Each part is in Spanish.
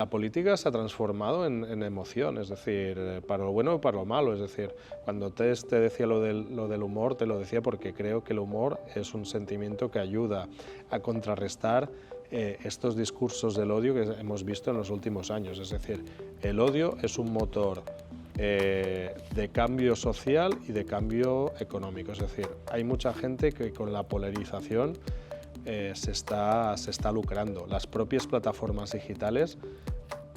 La política se ha transformado en emoción, es decir, para lo bueno y para lo malo. Es decir, cuando te decía lo del humor, te lo decía porque creo que el humor es un sentimiento que ayuda a contrarrestar estos discursos del odio que hemos visto en los últimos años. Es decir, el odio es un motor de cambio social y de cambio económico. Es decir, hay mucha gente que con la polarización se está lucrando. Las propias plataformas digitales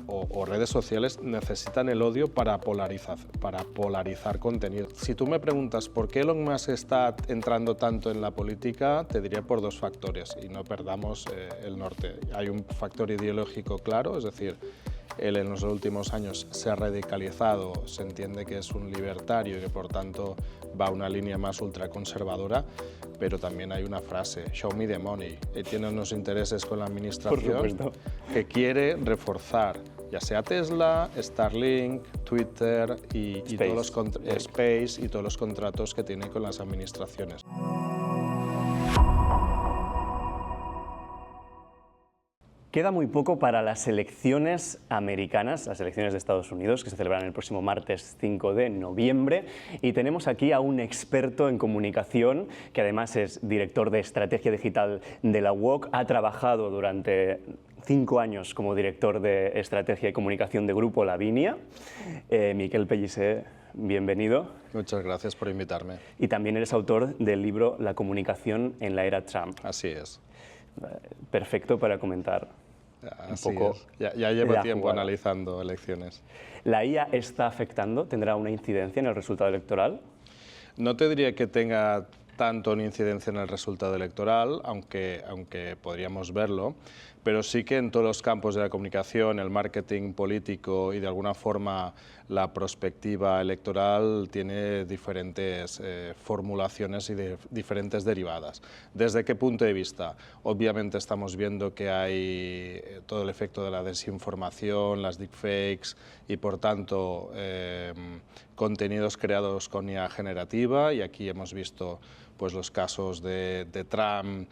o redes sociales necesitan el odio para polarizar contenido. Si tú me preguntas por qué Elon Musk está entrando tanto en la política, te diría por dos factores, y no perdamos el norte. Hay un factor ideológico claro, es decir, él en los últimos años se ha radicalizado, se entiende que es un libertario y que por tanto va a una línea más ultraconservadora, pero también hay una frase, show me the money, y tiene unos intereses con la administración que quiere reforzar, ya sea Tesla, Starlink, Twitter y todos los Space y todos los contratos que tiene con las administraciones. Queda muy poco para las elecciones americanas, las elecciones de Estados Unidos, que se celebran el próximo martes 5 de noviembre. Y tenemos aquí a un experto en comunicación, que además es director de estrategia digital de la UOC, ha trabajado durante 5 años como director de estrategia y comunicación de Grupo Lavinia. Miquel Pellicer, bienvenido. Muchas gracias por invitarme. Y también eres autor del libro La comunicación en la era Trump. Así es. Perfecto para comentar. Así un poco es. Ya llevo tiempo analizando elecciones. ¿La IA está afectando? ¿Tendrá una incidencia en el resultado electoral? No te diría que tenga tanto una incidencia en el resultado electoral, aunque podríamos verlo, pero sí que en todos los campos de la comunicación, el marketing político y de alguna forma la perspectiva electoral tiene diferentes formulaciones y diferentes derivadas. ¿Desde qué punto de vista? Obviamente estamos viendo que hay todo el efecto de la desinformación, las deepfakes y por tanto contenidos creados con IA generativa, y aquí hemos visto pues los casos de Trump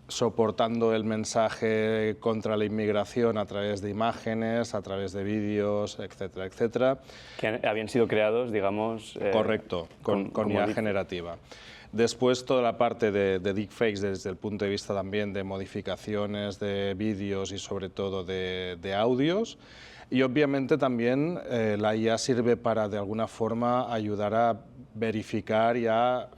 soportando el mensaje contra la inmigración a través de imágenes, a través de vídeos, etcétera, etcétera. Que habían sido creados, digamos... Correcto, con IA generativa. Después toda la parte de deepfakes desde el punto de vista también de modificaciones de vídeos y sobre todo de audios. Y obviamente también la IA sirve para de alguna forma ayudar a verificar a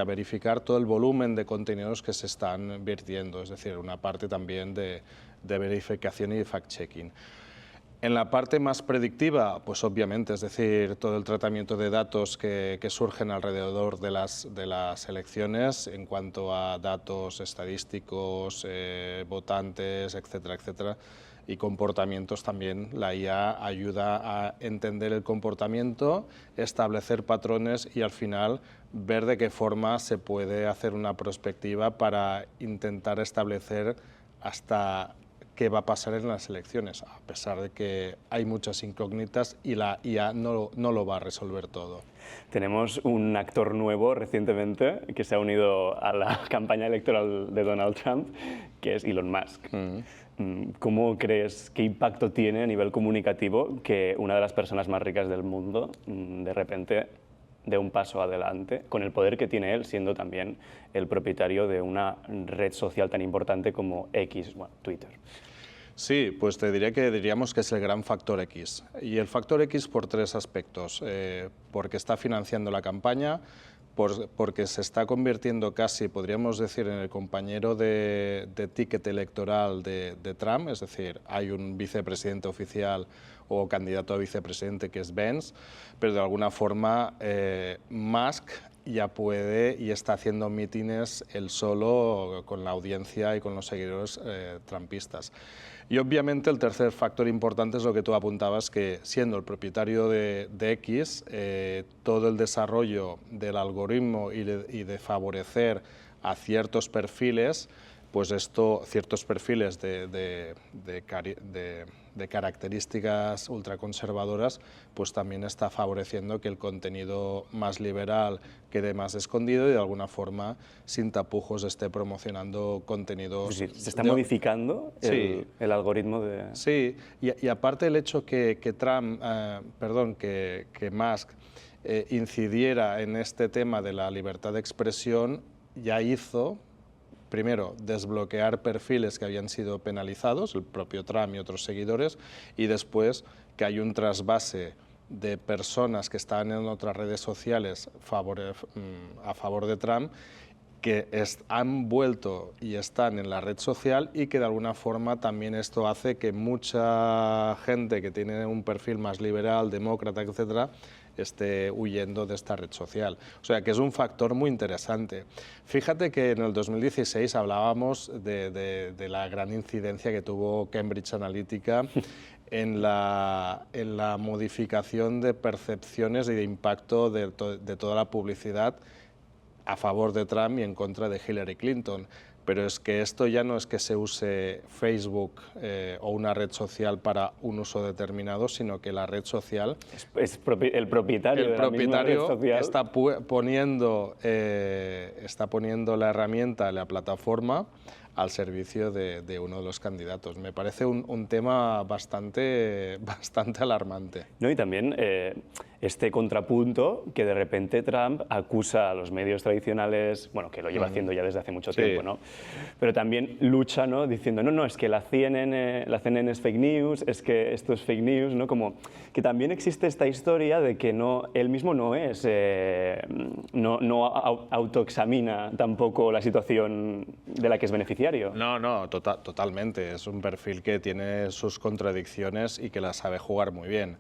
verificar todo el volumen de contenidos que se están vertiendo, es decir, una parte también de verificación y de fact-checking. En la parte más predictiva, pues obviamente, es decir, todo el tratamiento de datos que surgen alrededor de las elecciones en cuanto a datos estadísticos, votantes, etcétera, etcétera, y comportamientos también. La IA ayuda a entender el comportamiento, establecer patrones y al final ver de qué forma se puede hacer una prospectiva para intentar establecer hasta qué va a pasar en las elecciones, a pesar de que hay muchas incógnitas y la IA no lo va a resolver todo. Tenemos un actor nuevo recientemente que se ha unido a la campaña electoral de Donald Trump, que es Elon Musk. ¿Cómo crees, qué impacto tiene a nivel comunicativo que una de las personas más ricas del mundo de repente dé un paso adelante con el poder que tiene él, siendo también el propietario de una red social tan importante como X, bueno, Twitter? Sí, pues te diríamos que es el gran factor X. Y el factor X por tres aspectos. Porque está financiando la campaña, porque se está convirtiendo casi, podríamos decir, en el compañero de ticket electoral de Trump, es decir, hay un vicepresidente oficial o candidato a vicepresidente que es Vance, pero de alguna forma Musk ya puede y está haciendo mítines él solo con la audiencia y con los seguidores trumpistas. Y obviamente el tercer factor importante es lo que tú apuntabas, que siendo el propietario de X, todo el desarrollo del algoritmo y de favorecer a ciertos perfiles pues ciertos perfiles de características ultraconservadoras, pues también está favoreciendo que el contenido más liberal quede más escondido y de alguna forma, sin tapujos, esté promocionando contenidos... Es decir, ¿se está modificando Sí. el algoritmo de...? Sí, y aparte el hecho que Musk incidiera en este tema de la libertad de expresión, ya hizo, primero, desbloquear perfiles que habían sido penalizados, el propio Trump y otros seguidores, y después que hay un trasvase de personas que estaban en otras redes sociales a favor de Trump, que han vuelto y están en la red social, y que de alguna forma también esto hace que mucha gente que tiene un perfil más liberal, demócrata, etcétera, esté huyendo de esta red social. O sea, que es un factor muy interesante. Fíjate que en el 2016 hablábamos de la gran incidencia que tuvo Cambridge Analytica en la modificación de percepciones y de impacto de toda la publicidad a favor de Trump y en contra de Hillary Clinton. Pero es que esto ya no es que se use Facebook o una red social para un uso determinado, sino que la red social... el propietario de la misma red social está poniendo la herramienta, la plataforma, al servicio de uno de los candidatos. Me parece un tema bastante alarmante. No, y también este contrapunto que de repente Trump acusa a los medios tradicionales, bueno, que lo lleva haciendo ya desde hace mucho tiempo, ¿no? Pero también lucha, ¿no? Diciendo, no, es que la CNN es fake news, es que esto es fake news, ¿no? Como que también existe esta historia de que él mismo no autoexamina tampoco la situación de la que es beneficiario. No, totalmente. Es un perfil que tiene sus contradicciones y que las sabe jugar muy bien.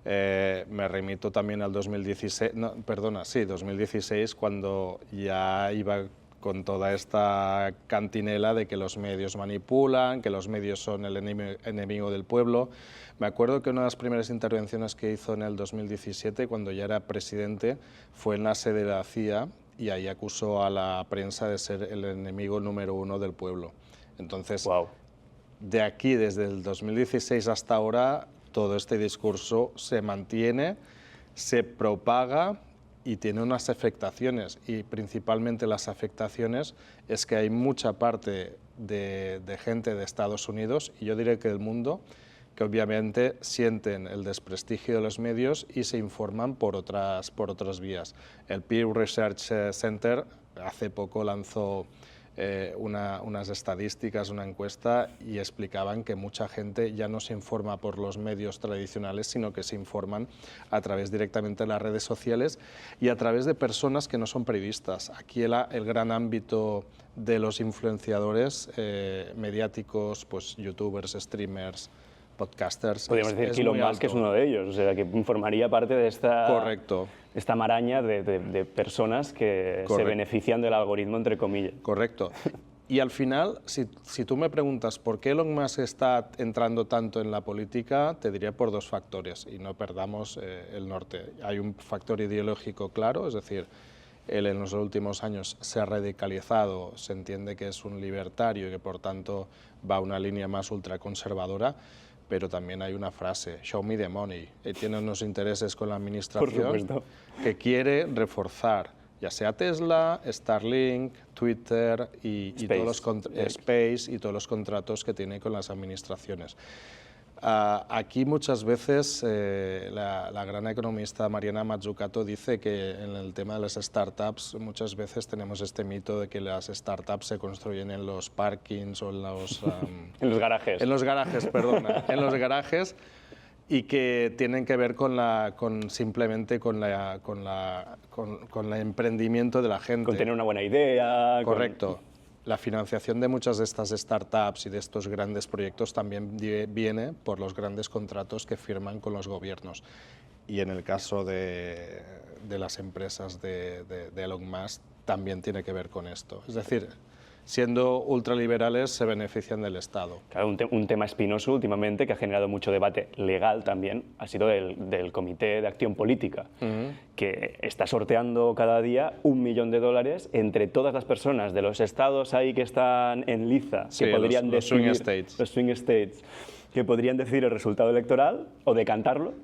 Me remito también al 2016, cuando ya iba con toda esta cantinela de que los medios manipulan, que los medios son el enemigo del pueblo. Me acuerdo que una de las primeras intervenciones que hizo en el 2017, cuando ya era presidente, fue en la sede de la CIA, y ahí acusó a la prensa de ser el enemigo número 1 del pueblo. Entonces, de aquí, desde el 2016 hasta ahora, todo este discurso se mantiene, se propaga y tiene unas afectaciones, y principalmente las afectaciones es que hay mucha parte de gente de Estados Unidos, y yo diré que del mundo, que obviamente sienten el desprestigio de los medios y se informan por otras vías. El Pew Research Center hace poco lanzó unas estadísticas, una encuesta, y explicaban que mucha gente ya no se informa por los medios tradicionales, sino que se informan a través directamente de las redes sociales y a través de personas que no son periodistas. Aquí el gran ámbito de los influenciadores mediáticos, pues youtubers, streamers, podcasters. Podríamos decir que Elon Musk es uno de ellos, o sea, que formaría parte de esta... Correcto. Esta maraña de personas que se benefician del algoritmo, entre comillas. Correcto. Y al final, si tú me preguntas por qué Elon Musk está entrando tanto en la política, te diría por dos factores, y no perdamos el norte. Hay un factor ideológico claro, es decir, él en los últimos años se ha radicalizado, se entiende que es un libertario y que por tanto va a una línea más ultraconservadora. Pero también hay una frase, show me the money. Él tiene unos intereses con la administración que quiere reforzar, ya sea Tesla, Starlink, Twitter y Space y todos los contratos que tiene con las administraciones. Aquí muchas veces la gran economista Mariana Mazzucato dice que en el tema de las startups muchas veces tenemos este mito de que las startups se construyen en los parkings o en los... en los garajes. En los garajes, perdona. En los garajes, y que tienen que ver simplemente con el emprendimiento de la gente. Con tener una buena idea. Correcto. La financiación de muchas de estas startups y de estos grandes proyectos también viene por los grandes contratos que firman con los gobiernos. Y en el caso de las empresas de Elon Musk también tiene que ver con esto. Es decir, siendo ultraliberales se benefician del Estado. Claro, un tema espinoso últimamente que ha generado mucho debate legal también ha sido del Comité de Acción Política, que está sorteando cada día $1 millón entre todas las personas de los estados ahí que están en liza, Sí, que podrían los swing states. los swing states, que podrían decidir el resultado electoral o decantarlo.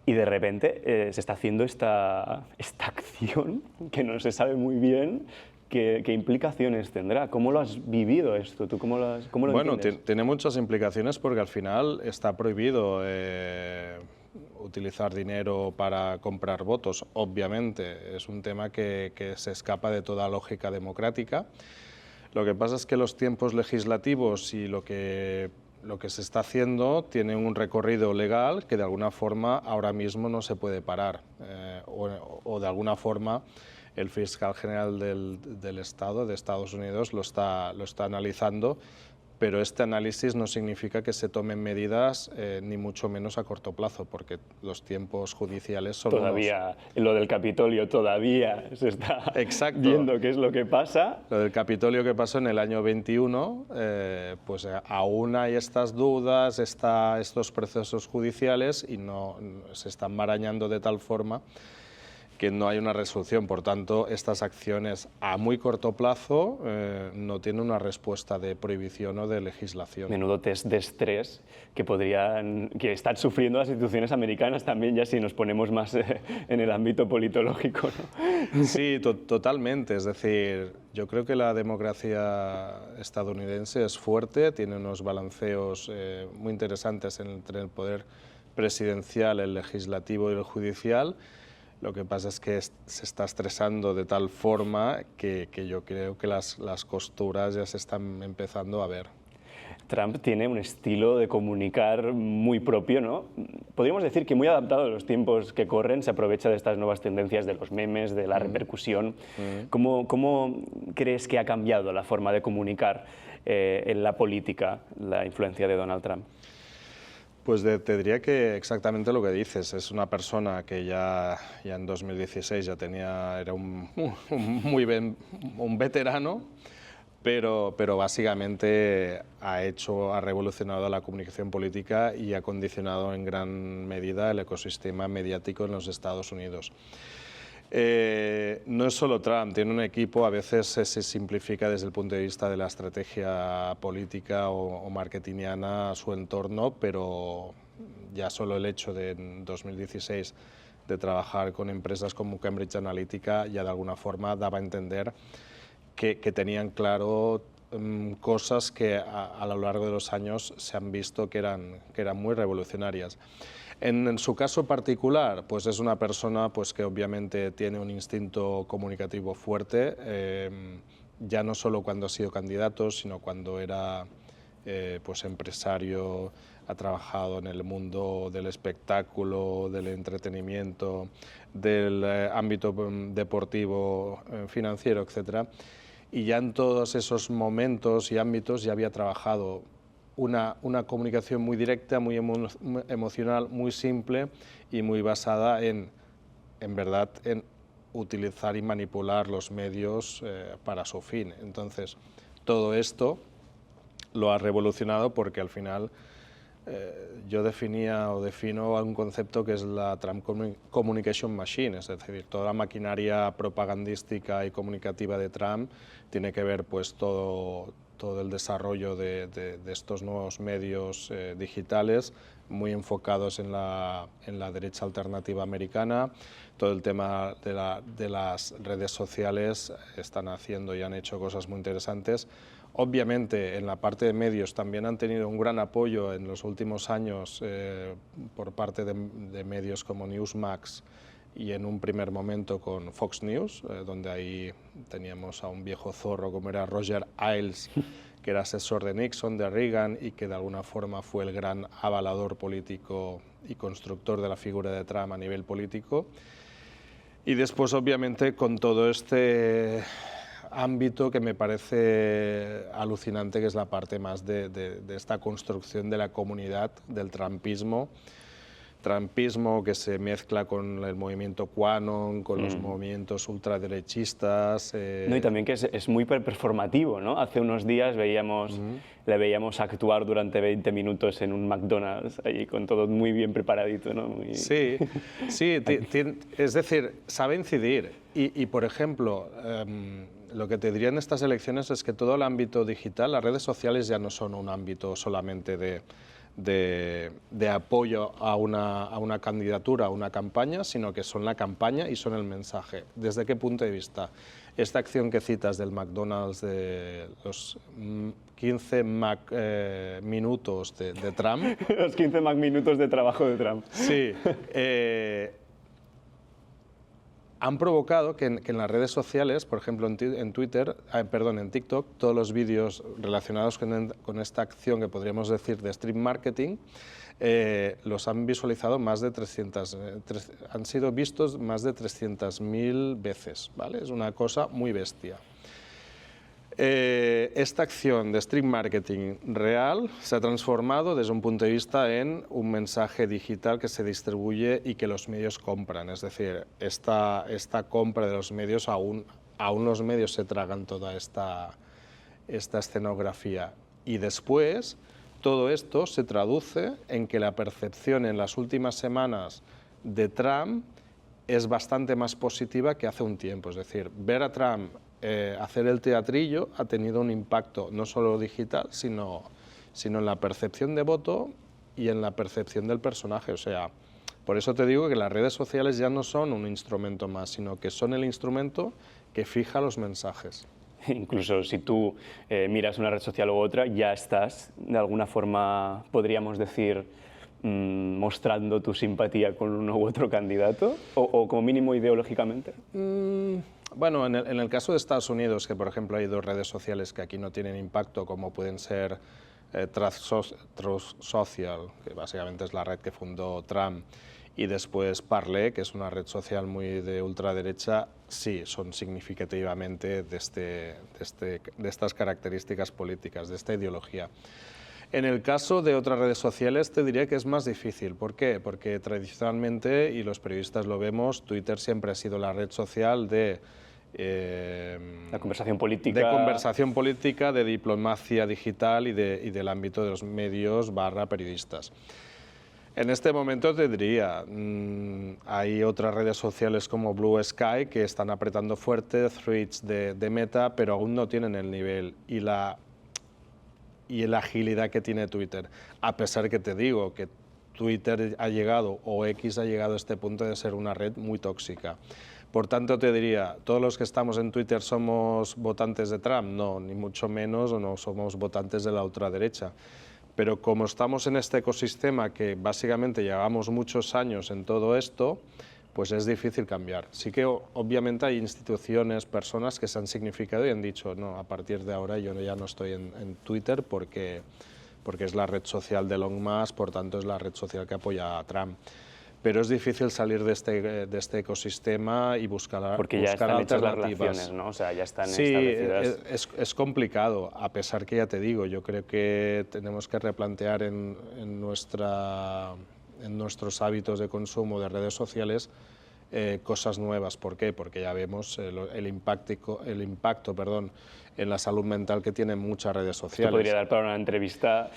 Y de repente se está haciendo esta acción que no se sabe muy bien qué implicaciones tendrá. ¿Cómo lo has vivido esto? ¿Tú cómo lo Bueno, entiendes? tiene muchas implicaciones porque al final está prohibido utilizar dinero para comprar votos. Obviamente, es un tema que se escapa de toda lógica democrática. Lo que pasa es que los tiempos legislativos y lo que se está haciendo tiene un recorrido legal que de alguna forma ahora mismo no se puede parar o de alguna forma el fiscal general del Estado de Estados Unidos lo está analizando, pero este análisis no significa que se tomen medidas ni mucho menos a corto plazo, porque los tiempos judiciales son todavía, lo del Capitolio todavía se está Exacto. viendo qué es lo que pasa. Lo del Capitolio que pasó en el año 21, pues aún hay estas dudas, estos procesos judiciales y no se están marañando de tal forma que no hay una resolución. Por tanto, estas acciones a muy corto plazo no tienen una respuesta de prohibición o de legislación. Menudo test de estrés que están sufriendo las instituciones americanas también, ya si nos ponemos más en el ámbito politológico, ¿no? Sí, totalmente. Es decir, yo creo que la democracia estadounidense es fuerte, tiene unos balanceos muy interesantes entre el poder presidencial, el legislativo y el judicial. Lo que pasa es que se está estresando de tal forma que yo creo que las costuras ya se están empezando a ver. Trump tiene un estilo de comunicar muy propio, ¿no? Podríamos decir que muy adaptado a los tiempos que corren, se aprovecha de estas nuevas tendencias de los memes, de la repercusión. ¿Cómo crees que ha cambiado la forma de comunicar en la política la influencia de Donald Trump? Pues te diría que exactamente lo que dices. Es una persona que ya en 2016 era un veterano, pero básicamente ha revolucionado la comunicación política y ha condicionado en gran medida el ecosistema mediático en los Estados Unidos. No es solo Trump, tiene un equipo, a veces se simplifica desde el punto de vista de la estrategia política o marketingiana a su entorno, pero ya solo el hecho de en 2016 de trabajar con empresas como Cambridge Analytica ya de alguna forma daba a entender que tenían claro cosas que a lo largo de los años se han visto que eran muy revolucionarias. En su caso particular, pues es una persona pues, que obviamente tiene un instinto comunicativo fuerte, ya no solo cuando ha sido candidato, sino cuando era pues empresario, ha trabajado en el mundo del espectáculo, del entretenimiento, del ámbito deportivo, financiero, etc. Y ya en todos esos momentos y ámbitos ya había trabajado una comunicación muy directa, muy emocional, muy simple y muy basada en verdad, en utilizar y manipular los medios para su fin. Entonces, todo esto lo ha revolucionado porque al final yo defino un concepto que es la Trump Communication Machine, es decir, toda la maquinaria propagandística y comunicativa de Trump tiene que ver pues todo el desarrollo de estos nuevos medios digitales muy enfocados en la derecha alternativa americana. Todo el tema de las redes sociales están haciendo y han hecho cosas muy interesantes. Obviamente, en la parte de medios también han tenido un gran apoyo en los últimos años por parte de medios como Newsmax y en un primer momento con Fox News, donde ahí teníamos a un viejo zorro como era Roger Ailes, que era asesor de Nixon, de Reagan y que de alguna forma fue el gran avalador político y constructor de la figura de Trump a nivel político. Y después, obviamente, con todo este ámbito que me parece alucinante, que es la parte más de esta construcción de la comunidad, del trumpismo, trumpismo que se mezcla con el movimiento QAnon, con los movimientos ultraderechistas. No, y también que es muy performativo, ¿no? Hace unos días le veíamos actuar durante 20 minutos en un McDonald's, ahí con todo muy bien preparadito, ¿no? Sí, sí, es decir, sabe incidir. Y por ejemplo, lo que te diría en estas elecciones es que todo el ámbito digital, las redes sociales ya no son un ámbito solamente de apoyo a una candidatura, a una campaña, sino que son la campaña y son el mensaje. ¿Desde qué punto de vista? Esta acción que citas del McDonald's, de los 15 minutos de Trump... Los 15 minutos de trabajo de Trump. Sí. Han provocado que en las redes sociales, por ejemplo en TikTok, todos los vídeos relacionados con esta acción que podríamos decir de stream marketing, los han visualizado han sido vistos más de 300.000 veces, ¿vale? Es una cosa muy bestia. Esta acción de stream marketing real se ha transformado desde un punto de vista en un mensaje digital que se distribuye y que los medios compran. Es decir, esta compra de los medios, aún los medios se tragan toda esta escenografía. Y después, todo esto se traduce en que la percepción en las últimas semanas de Trump es bastante más positiva que hace un tiempo. Es decir, ver a Trump hacer el teatrillo ha tenido un impacto no solo digital, sino en la percepción de voto y en la percepción del personaje. O sea, por eso te digo que las redes sociales ya no son un instrumento más, sino que son el instrumento que fija los mensajes. Incluso si tú miras una red social u otra, ya estás, de alguna forma, podríamos decir, mostrando tu simpatía con uno u otro candidato, o como mínimo ideológicamente. Bueno, en el caso de Estados Unidos, que por ejemplo hay dos redes sociales que aquí no tienen impacto, como pueden ser Truth Social, que básicamente es la red que fundó Trump, y después Parler, que es una red social muy de ultraderecha, sí, son significativamente de estas características políticas, de esta ideología. En el caso de otras redes sociales te diría que es más difícil. ¿Por qué? Porque tradicionalmente, y los periodistas lo vemos, Twitter siempre ha sido la red social de... la conversación política. De conversación política, de diplomacia digital y del ámbito de los medios / periodistas. En este momento te diría, hay otras redes sociales como Blue Sky que están apretando fuerte, Threads de Meta, pero aún no tienen el nivel y la agilidad que tiene Twitter. A pesar que te digo que Twitter ha llegado, o X ha llegado a este punto de ser una red muy tóxica. Por tanto, te diría, ¿todos los que estamos en Twitter somos votantes de Trump? No, ni mucho menos, o no somos votantes de la ultraderecha. Pero como estamos en este ecosistema que básicamente llevamos muchos años en todo esto, pues es difícil cambiar. Sí que obviamente hay instituciones, personas que se han significado y han dicho, no, a partir de ahora yo ya no estoy en Twitter porque es la red social de Elon Musk, por tanto es la red social que apoya a Trump. Pero es difícil salir de este ecosistema y buscar porque ya están hechas las alternativas. Relaciones, ¿no? O sea, ya están establecidas. Es complicado, a pesar que ya te digo, yo creo que tenemos que replantear en nuestros hábitos de consumo de redes sociales cosas nuevas. ¿Por qué? Porque ya vemos el impacto en la salud mental que tienen muchas redes sociales. Esto podría dar para una entrevista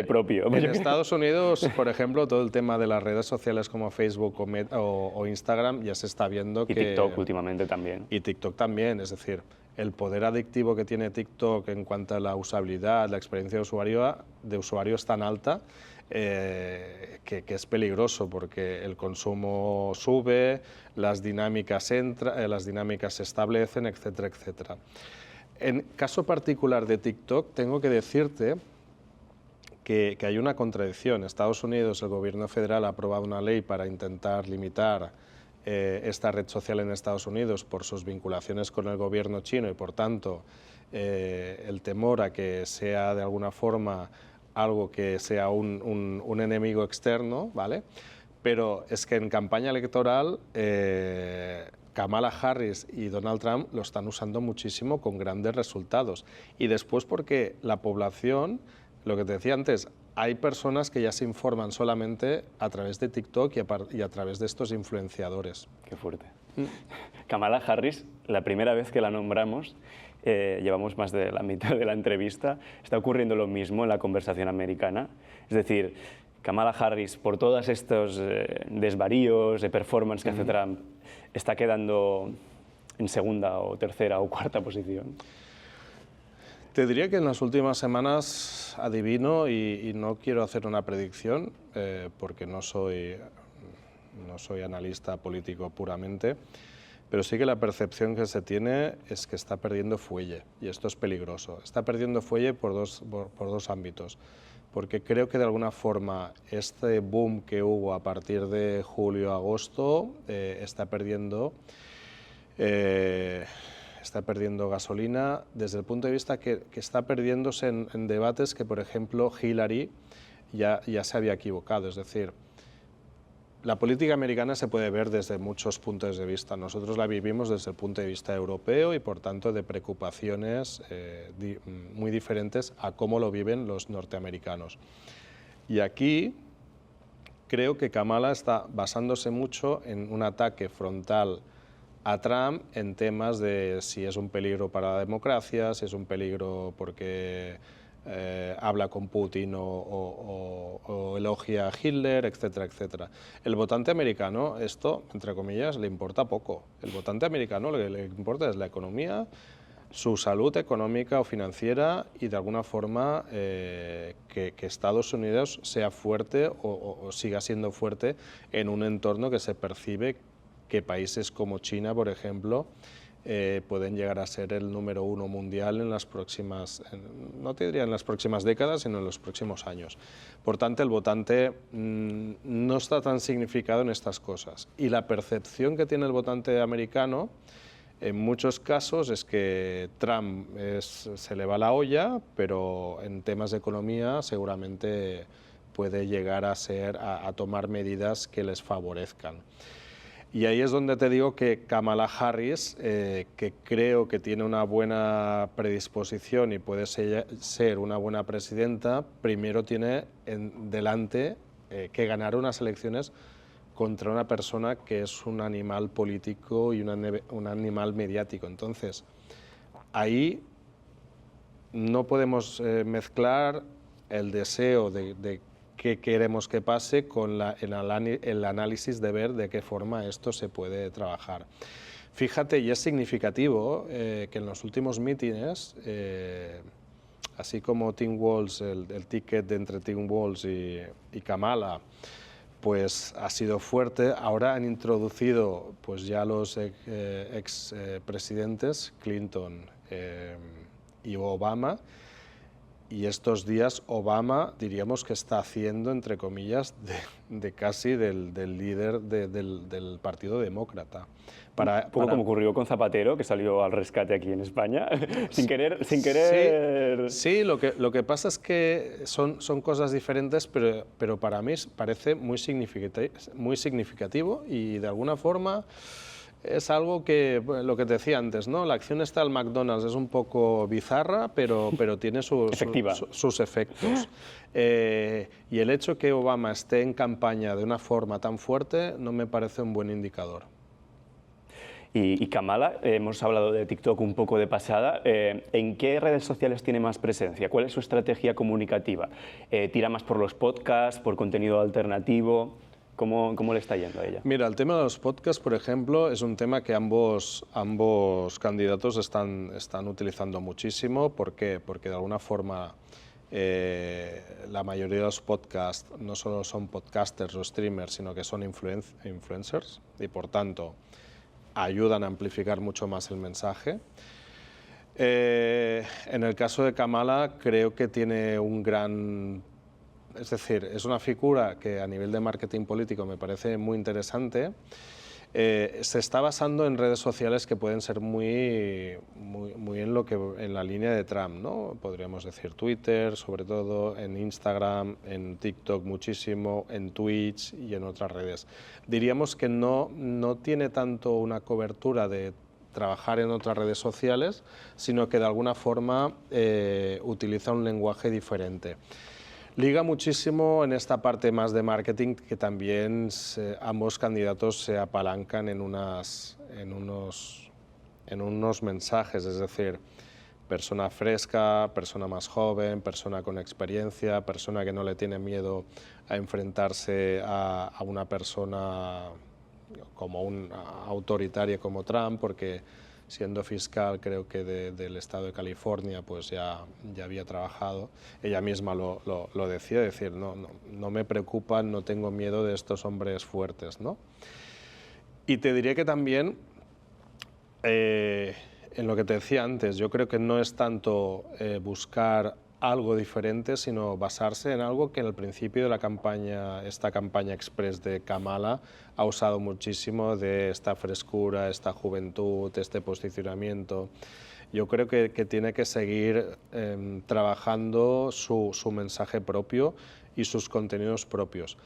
propio. En Estados Unidos, por ejemplo, todo el tema de las redes sociales como Facebook o Instagram ya se está viendo y TikTok últimamente también. Y TikTok también, es decir, el poder adictivo que tiene TikTok en cuanto a la usabilidad, la experiencia de usuario es tan alta que es peligroso porque el consumo sube, las dinámicas se establecen, etcétera, etcétera. En caso particular de TikTok, tengo que decirte que hay una contradicción. En Estados Unidos, el gobierno federal ha aprobado una ley para intentar limitar esta red social en Estados Unidos por sus vinculaciones con el gobierno chino y, por tanto, el temor a que sea de alguna forma algo que sea un enemigo externo, ¿vale? Pero es que en campaña electoral Kamala Harris y Donald Trump lo están usando muchísimo con grandes resultados. Y después porque la población, lo que te decía antes, hay personas que ya se informan solamente a través de TikTok y a través de estos influenciadores. Qué fuerte. Kamala Harris, la primera vez que la nombramos, llevamos más de la mitad de la entrevista, está ocurriendo lo mismo en la conversación americana. Es decir, Kamala Harris, por todos estos desvaríos de performance que hace Trump, está quedando en segunda o tercera o cuarta posición. Te diría que en las últimas semanas adivino, y no quiero hacer una predicción, porque no soy analista político puramente, pero sí que la percepción que se tiene es que está perdiendo fuelle, y esto es peligroso. Está perdiendo fuelle por dos ámbitos, porque creo que de alguna forma este boom que hubo a partir de julio-agosto está perdiendo gasolina desde el punto de vista que está perdiéndose en debates que, por ejemplo, Hillary ya se había equivocado. Es decir, la política americana se puede ver desde muchos puntos de vista. Nosotros la vivimos desde el punto de vista europeo y, por tanto, de preocupaciones muy diferentes a cómo lo viven los norteamericanos. Y aquí creo que Kamala está basándose mucho en un ataque frontal a Trump en temas de si es un peligro para la democracia, si es un peligro porque habla con Putin o elogia a Hitler, etcétera, etcétera. El votante americano, esto, entre comillas, le importa poco. El votante americano lo que le importa es la economía, su salud económica o financiera y, de alguna forma, que Estados Unidos sea fuerte o siga siendo fuerte en un entorno que se percibe que países como China, por ejemplo, pueden llegar a ser el número 1 mundial en las próximas, no te diría en las próximas décadas, sino en los próximos años. Por tanto, el votante no está tan significado en estas cosas. Y la percepción que tiene el votante americano, en muchos casos, es que Trump se le va la olla, pero en temas de economía seguramente puede llegar a tomar medidas que les favorezcan. Y ahí es donde te digo que Kamala Harris, que creo que tiene una buena predisposición y puede ser una buena presidenta, primero tiene delante que ganar unas elecciones contra una persona que es un animal político y un animal mediático. Entonces, ahí no podemos mezclar el deseo de qué queremos que pase con el análisis de ver de qué forma esto se puede trabajar. Fíjate, y es significativo que en los últimos mítines, así como Tim Walz, el ticket entre Tim Walz y Kamala, pues ha sido fuerte. Ahora han introducido pues ya los ex presidentes Clinton y Obama. Y estos días Obama, diríamos que está haciendo, entre comillas, de casi del líder del Partido Demócrata. Un poco como ocurrió con Zapatero, que salió al rescate aquí en España, sin querer. Sí, lo que pasa es que son cosas diferentes, pero para mí parece muy significativo y, de alguna forma, es algo que, lo que te decía antes, ¿no? La acción esta del McDonald's es un poco bizarra, pero tiene sus efectos. Y el hecho que Obama esté en campaña de una forma tan fuerte no me parece un buen indicador. Y Kamala, hemos hablado de TikTok un poco de pasada, ¿en qué redes sociales tiene más presencia? ¿Cuál es su estrategia comunicativa? ¿Tira más por los podcasts, por contenido alternativo? ¿Cómo le está yendo a ella? Mira, el tema de los podcasts, por ejemplo, es un tema que ambos candidatos están utilizando muchísimo. ¿Por qué? Porque de alguna forma la mayoría de los podcasts no solo son podcasters o streamers, sino que son influencers y, por tanto, ayudan a amplificar mucho más el mensaje. En el caso de Kamala, creo que tiene un gran... Es decir, es una figura que a nivel de marketing político me parece muy interesante. Se está basando en redes sociales que pueden ser muy en la línea de Trump, ¿no? Podríamos decir Twitter, sobre todo, en Instagram, en TikTok muchísimo, en Twitch y en otras redes. Diríamos que no tiene tanto una cobertura de trabajar en otras redes sociales, sino que de alguna forma utiliza un lenguaje diferente. Liga muchísimo en esta parte más de marketing, que también ambos candidatos se apalancan en unos mensajes, es decir, persona fresca, persona más joven, persona con experiencia, persona que no le tiene miedo a enfrentarse a una persona como autoritaria como Trump, porque siendo fiscal creo que del estado de California pues ya había trabajado. Ella misma lo decía, decir, no me preocupan, no tengo miedo de estos hombres fuertes, ¿no? Y te diré que también, en lo que te decía antes, yo creo que no es tanto buscar algo diferente, sino basarse en algo que en el principio de la campaña, esta campaña express de Kamala, ha usado muchísimo, de esta frescura, esta juventud, este posicionamiento. Yo creo que tiene que seguir trabajando su mensaje propio y sus contenidos propios.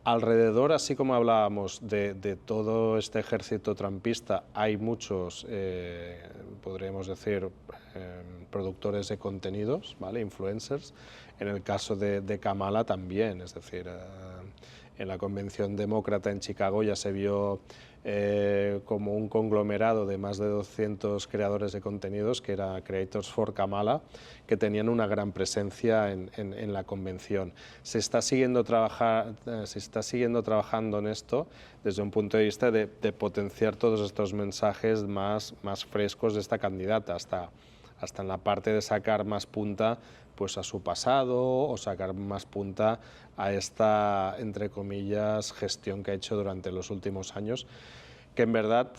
Alrededor, así como hablábamos de todo este ejército trumpista, hay muchos, podríamos decir, productores de contenidos, ¿vale? Influencers. En el caso de Kamala también, es decir, en la convención demócrata en Chicago ya se vio como un conglomerado de más de 200 creadores de contenidos, que era Creators for Kamala, que tenían una gran presencia en la convención. Se está siguiendo trabajando en esto desde un punto de vista de potenciar todos estos mensajes más frescos de esta candidata, hasta en la parte de sacar más punta pues a su pasado, o sacar más punta a esta, entre comillas, gestión que ha hecho durante los últimos años, que en verdad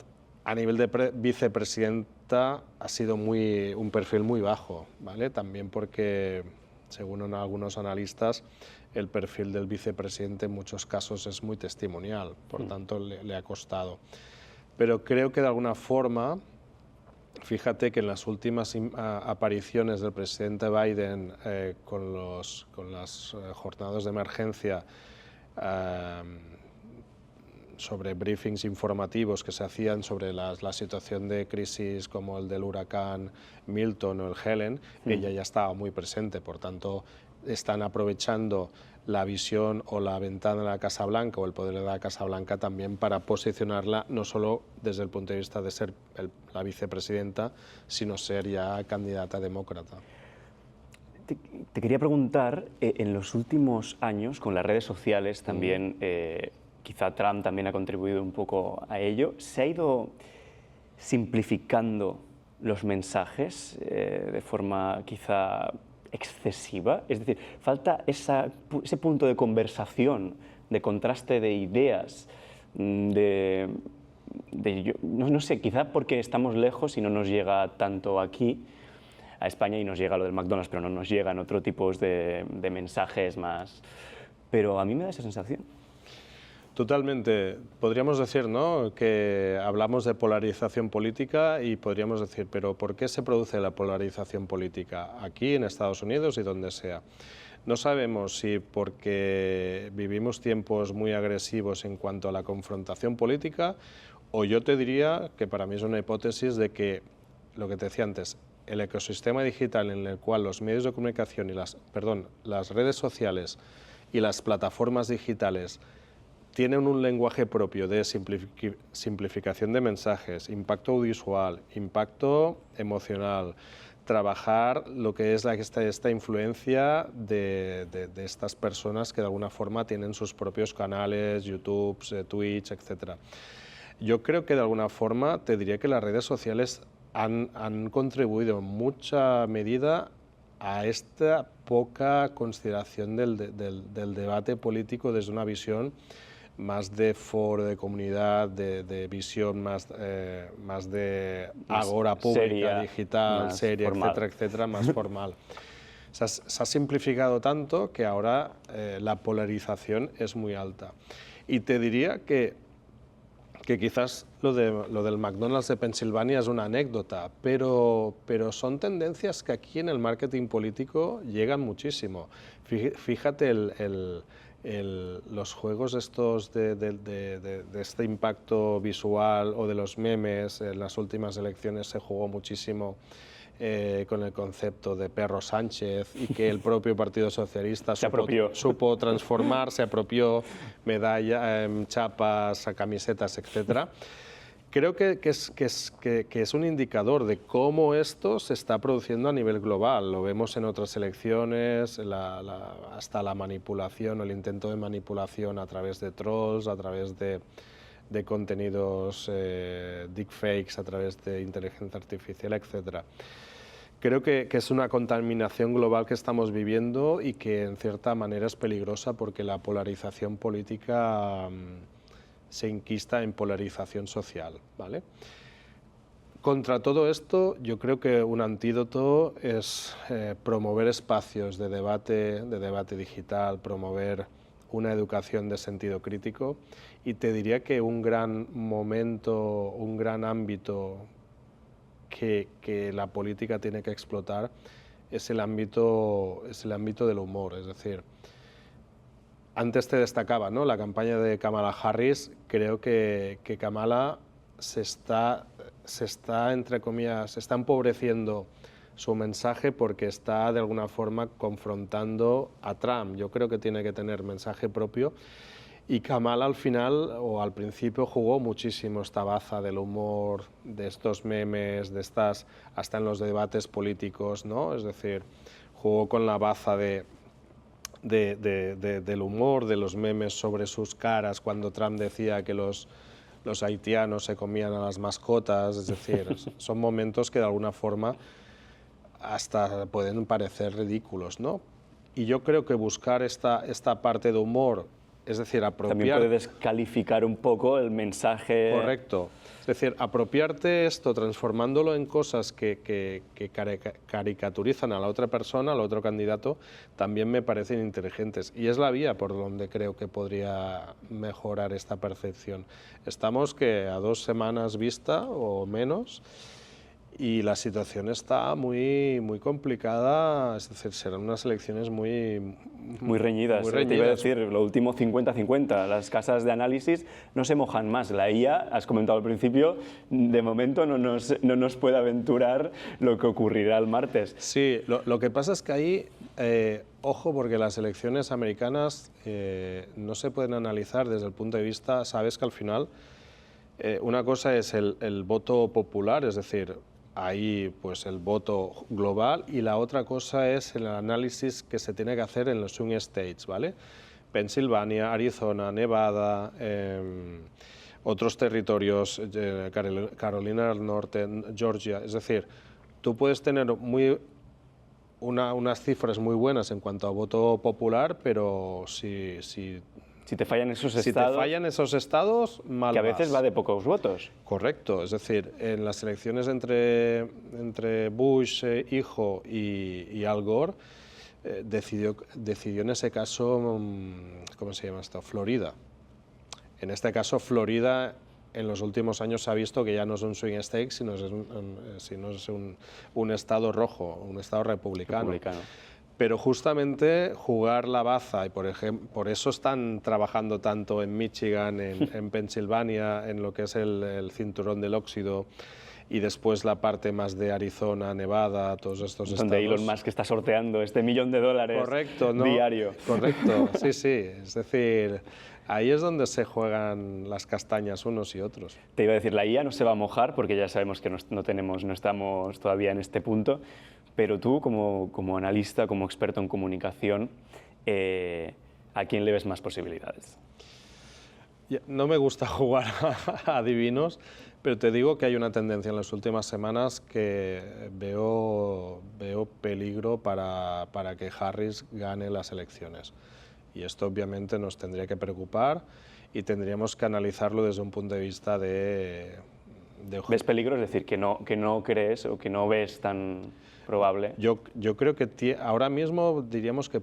a nivel de vicepresidenta ha sido un perfil muy bajo, ¿vale? También porque, según algunos analistas, el perfil del vicepresidente en muchos casos es muy testimonial, por tanto le ha costado. Pero creo que de alguna forma, fíjate que en las últimas apariciones del presidente Biden con las jornadas de emergencia, sobre briefings informativos que se hacían sobre la situación de crisis como el del huracán Milton o el Helen, ella ya estaba muy presente, por tanto están aprovechando la visión o la ventana de la Casa Blanca o el poder de la Casa Blanca también para posicionarla no solo desde el punto de vista de ser la vicepresidenta, sino ser ya candidata demócrata. Te quería preguntar, en los últimos años, con las redes sociales también, quizá Trump también ha contribuido un poco a ello, ¿se ha ido simplificando los mensajes de forma quizá excesiva? Es decir, falta ese punto de conversación, de contraste de ideas, no sé, quizá porque estamos lejos y no nos llega tanto aquí a España, y nos llega lo del McDonald's, pero no nos llegan otro tipo de mensajes más. Pero a mí me da esa sensación. Totalmente. Podríamos decir, ¿no?, que hablamos de polarización política, y podríamos decir, pero ¿por qué se produce la polarización política aquí, en Estados Unidos y donde sea? No sabemos si porque vivimos tiempos muy agresivos en cuanto a la confrontación política, o yo te diría que para mí es una hipótesis de que, lo que te decía antes, el ecosistema digital en el cual los medios de comunicación y las redes sociales y las plataformas digitales tienen un lenguaje propio de simplificación de mensajes, impacto audiovisual, impacto emocional, trabajar lo que es esta influencia de estas personas que de alguna forma tienen sus propios canales, YouTube, Twitch, etc. Yo creo que de alguna forma te diría que las redes sociales han contribuido en mucha medida a esta poca consideración del debate político desde una visión más de foro, de comunidad, de visión más de agora pública, seria, digital, seria, etcétera, más formal. Se ha simplificado tanto que ahora la polarización es muy alta. Y te diría que quizás lo del McDonald's de Pensilvania es una anécdota, pero son tendencias que aquí en el marketing político llegan muchísimo. Fíjate los juegos estos de este impacto visual, o de los memes. En las últimas elecciones se jugó muchísimo con el concepto de perro Sánchez y que el propio Partido Socialista supo transformar, se apropió medallas, chapas, camisetas, etc. Creo que es un indicador de cómo esto se está produciendo a nivel global. Lo vemos en otras elecciones, hasta la manipulación o el intento de manipulación a través de trolls, a través de contenidos deepfakes, a través de inteligencia artificial, etc. Creo que es una contaminación global que estamos viviendo y que en cierta manera es peligrosa porque la polarización política se inquista en polarización social, ¿vale? Contra todo esto, yo creo que un antídoto es promover espacios de debate digital, promover una educación de sentido crítico, y te diría que un gran momento, un gran ámbito que la política tiene que explotar es el ámbito del humor. Es decir, antes te destacaba, ¿no?, la campaña de Kamala Harris. Creo que Kamala se está, entre comillas, se está empobreciendo su mensaje porque está de alguna forma confrontando a Trump. Yo creo que tiene que tener mensaje propio. Y Kamala al final, o al principio, jugó muchísimo esta baza del humor, de estos memes, hasta en los debates políticos, ¿no? Es decir, jugó con la baza del humor, de los memes sobre sus caras, cuando Trump decía que los haitianos se comían a las mascotas. Es decir, son momentos que de alguna forma hasta pueden parecer ridículos, ¿no? Y yo creo que buscar esta parte de humor, es decir, también puede descalificar un poco el mensaje. Correcto. Es decir, apropiarte esto transformándolo en cosas que caricaturizan a la otra persona, al otro candidato, también me parecen inteligentes. Y es la vía por donde creo que podría mejorar esta percepción. Estamos que a 2 semanas vista o menos, y la situación está muy complicada. Es decir, serán unas elecciones muy reñidas. Te iba a decir, lo último 50-50. Las casas de análisis no se mojan más. La IA, has comentado al principio, de momento no nos puede aventurar lo que ocurrirá el martes. Sí, lo que pasa es que ahí, ojo, porque las elecciones americanas no se pueden analizar desde el punto de vista, sabes que al final una cosa es el voto popular, es decir, ahí pues el voto global, y la otra cosa es el análisis que se tiene que hacer en los swing states, ¿vale? Pensilvania, Arizona, Nevada, otros territorios, Carolina del Norte, Georgia. Es decir, tú puedes tener unas cifras muy buenas en cuanto a voto popular, pero si te fallan esos estados... Si te fallan esos estados, mal que a veces va de pocos votos. Correcto. Es decir, en las elecciones entre Bush, hijo, y Al Gore, decidió en ese caso, ¿cómo se llama esto?, Florida. En este caso, Florida en los últimos años se ha visto que ya no es un swing state, sino es un estado rojo, un estado republicano. Pero justamente jugar la baza, y por eso están trabajando tanto en Michigan, en Pensilvania, en lo que es el cinturón del óxido, y después la parte más de Arizona, Nevada, todos estos estados. Donde Elon Musk está sorteando este $1 millón Correcto, ¿no? diario. Correcto, sí, sí. Es decir, ahí es donde se juegan las castañas unos y otros. Te iba a decir, la IA no se va a mojar porque ya sabemos que no estamos todavía en este punto, pero tú como analista, como experto en comunicación, ¿a quién le ves más posibilidades? No me gusta jugar a adivinos, pero te digo que hay una tendencia en las últimas semanas que veo peligro para que Harris gane las elecciones. Y esto obviamente nos tendría que preocupar y tendríamos que analizarlo desde un punto de vista de ¿Ves peligro? Es decir, que no crees o que no ves tan probable. Yo creo que ahora mismo diríamos que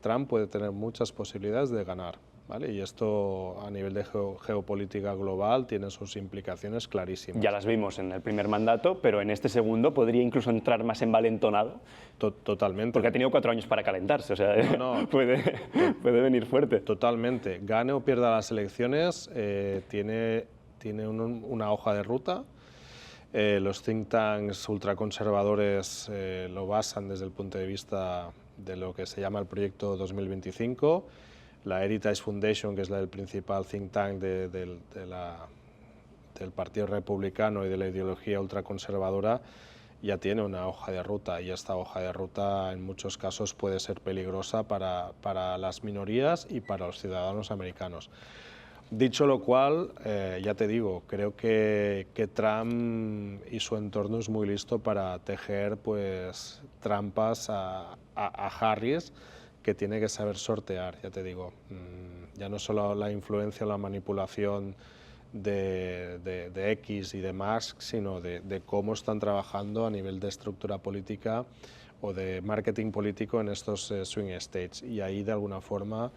Trump puede tener muchas posibilidades de ganar, ¿vale? Y esto a nivel de geopolítica global tiene sus implicaciones clarísimas. Ya las vimos en el primer mandato, pero en este segundo podría incluso entrar más envalentonado. Totalmente. Porque ha tenido 4 años para calentarse, o sea, puede venir fuerte. Totalmente. Gane o pierda las elecciones, tiene una hoja de ruta. Los think tanks ultraconservadores lo basan desde el punto de vista de lo que se llama el proyecto 2025. La Heritage Foundation, que es el principal think tank del Partido Republicano y de la ideología ultraconservadora, ya tiene una hoja de ruta, y esta hoja de ruta en muchos casos puede ser peligrosa para las minorías y para los ciudadanos americanos. Dicho lo cual, ya te digo, creo que Trump y su entorno es muy listo para tejer pues, trampas a Harris, que tiene que saber sortear, ya te digo. Ya no solo la influencia o la manipulación de X y de Musk, sino de cómo están trabajando a nivel de estructura política o de marketing político en estos swing states. Y ahí, de alguna forma,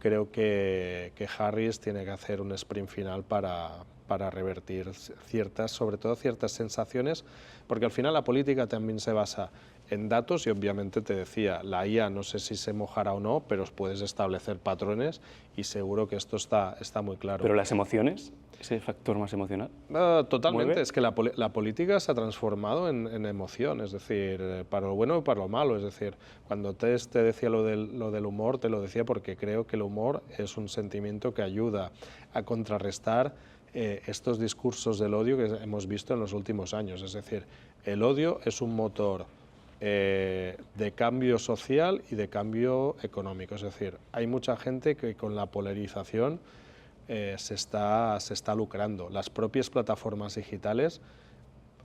creo que Harris tiene que hacer un sprint final para revertir sobre todo ciertas sensaciones, porque al final la política también se basa en datos y obviamente te decía, la IA no sé si se mojará o no, pero puedes establecer patrones y seguro que esto está muy claro. ¿Pero las emociones? ¿Ese factor más emocional? Totalmente, ¿mueve? es que la política se ha transformado en emoción, es decir, para lo bueno y para lo malo. Es decir, cuando te decía lo del humor, te lo decía porque creo que el humor es un sentimiento que ayuda a contrarrestar estos discursos del odio que hemos visto en los últimos años. Es decir, el odio es un motor de cambio social y de cambio económico. Es decir, hay mucha gente que con la polarización se está lucrando. Las propias plataformas digitales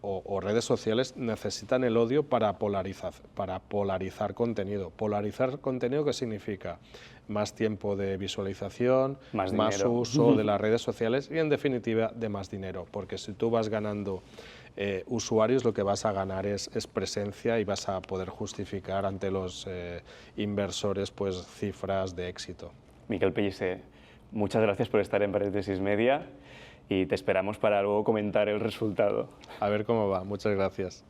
o redes sociales necesitan el odio para polarizar contenido. ¿Polarizar contenido qué significa? Más tiempo de visualización, más uso de las redes sociales y, en definitiva, de más dinero. Porque si tú vas ganando usuarios, lo que vas a ganar es presencia y vas a poder justificar ante los inversores pues, cifras de éxito. Miquel Pellicer, muchas gracias por estar en Paréntesis Media y te esperamos para luego comentar el resultado. A ver cómo va. Muchas gracias.